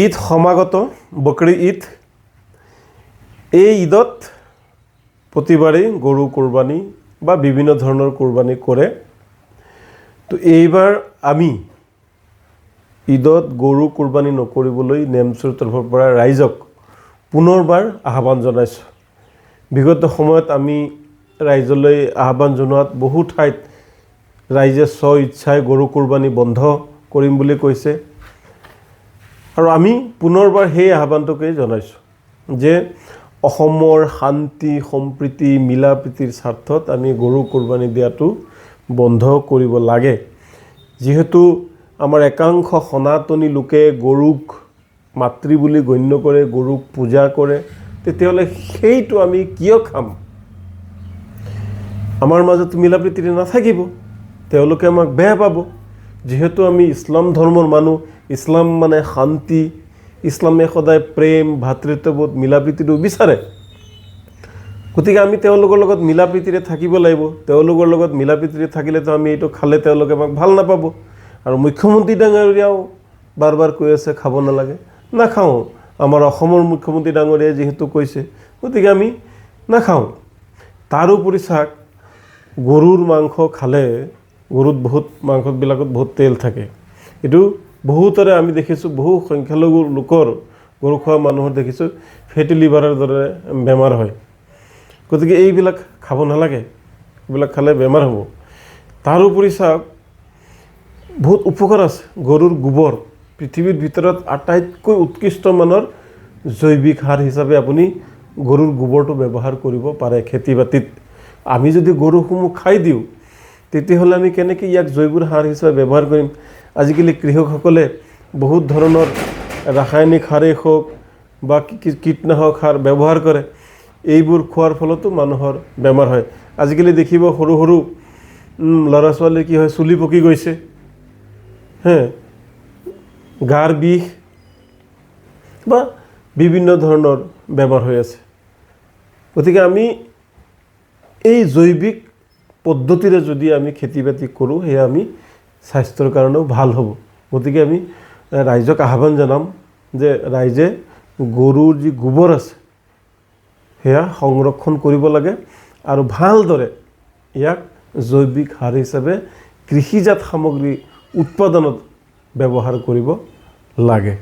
ঈদ সমাগত বকৰি ঈদ। এই ঈদত প্ৰতিবাৰেই গৰু কোৰবানি বা বিভিন্ন ধৰনেৰ কোৰবানি কৰে। তো এইবাৰ আমি ঈদত গৰু কোৰবানি নকৰিবলৈ নেমচুৰ তৰফৰ পৰা ৰাইজক পুনৰবাৰ আহ্বান জনাইছোঁ। বিগত সময়ত আমি ৰাইজলৈ আহ্বান জনোৱাত বহু ঠাইত ৰাইজে স্ব ইচ্ছাই গৰু কোৰবানি বন্ধ কৰিম বুলি কৈছে আৰু আমি পুনৰবাৰ সেই আহ্বানটোকে জনাইছোঁ যে অসমৰ শান্তি সম্প্ৰীতি মিলা প্ৰীতিৰ স্বাৰ্থত আমি গৰু কোৰবানি দিয়াটো বন্ধ কৰিব লাগে। যেহেতু আমাৰ একাংশ সনাতনী লোকে গৰুক মাতৃ বুলি গণ্য কৰে, গৰুক পূজা কৰে, তেতিয়াহ'লে সেইটো আমি কিয় খাম? আমাৰ মাজত মিলা প্ৰীতি নাথাকিব, তেওঁলোকে আমাক বেয়া পাব। যেহেতু আমি ইছলাম ধৰ্মৰ মানুহ, ইছলাম মানে শান্তি, ইছলামে সদায় প্ৰেম ভাতৃত্ববোধ মিলা প্ৰীতিটো বিচাৰে। গতিকে আমি তেওঁলোকৰ লগত মিলা প্ৰীতিৰে থাকিব লাগিব। তেওঁলোকৰ লগত মিলা প্ৰীতিৰে থাকিলেতো আমি এইটো খালে তেওঁলোকে আমাক ভাল নাপাব। আৰু মুখ্যমন্ত্ৰী ডাঙৰীয়াও বাৰ বাৰ কৈ আছে খাব নালাগে, নাখাওঁ। আমাৰ অসমৰ মুখ্যমন্ত্ৰী ডাঙৰীয়াই যিহেতু কৈছে, গতিকে আমি নাখাওঁ। তাৰোপৰি চাওক, গৰুৰ মাংস খালে গৰুত মাংসবিলাকত বহুত তেল থাকে। এইটো বহুতৰে আমি দেখিছোঁ, বহু সংখ্যালঘু লোকৰ গৰু খোৱা মানুহৰ দেখিছোঁ ফেটি লিভাৰৰ দৰে বেমাৰ হয়। গতিকে এইবিলাক খাব নালাগে, এইবিলাক খালে বেমাৰ হ'ব। তাৰোপৰি চাওক, বহুত উপকাৰ আছে গৰুৰ গোবৰ। পৃথিৱীৰ ভিতৰত আটাইতকৈ উৎকৃষ্ট মানৰ জৈৱিক সাৰ হিচাপে আপুনি গৰুৰ গোবৰটো ব্যৱহাৰ কৰিব পাৰে খেতি বাতিত। আমি যদি গৰুসমূহ খাই দিওঁ, তেতিয়াহ'লে আমি কেনেকৈ ইয়াক জৈৱ সাৰ হিচাপে ব্যৱহাৰ কৰিম? আজিকালি কৃষকসকলে বহুত ধৰণৰ ৰাসায়নিক সাৰেই হওক বা কীটনাশক সাৰ ব্যৱহাৰ কৰে। এইবোৰ খোৱাৰ ফলতো মানুহৰ বেমাৰ হয়। আজিকালি দেখিব সৰু সৰু ল'ৰা ছোৱালীৰ কি হয়, চুলি পকি গৈছে, গাৰ বিষ বা বিভিন্ন ধৰণৰ বেমাৰ হৈ আছে। গতিকে আমি এই জৈৱিক পদ্ধতিৰে যদি আমি খেতি বাতি কৰোঁ, সেয়া আমি স্বাস্থ্যৰ কাৰণেও ভাল হ'ব। গতিকে আমি ৰাইজক আহ্বান জনাম যে ৰাইজে গৰুৰ যি গোবৰ আছে সেয়া সংৰক্ষণ কৰিব লাগে আৰু ভালদৰে ইয়াক জৈৱিক সাৰ হিচাপে কৃষিজাত সামগ্ৰী উৎপাদনত ব্যৱহাৰ কৰিব লাগে।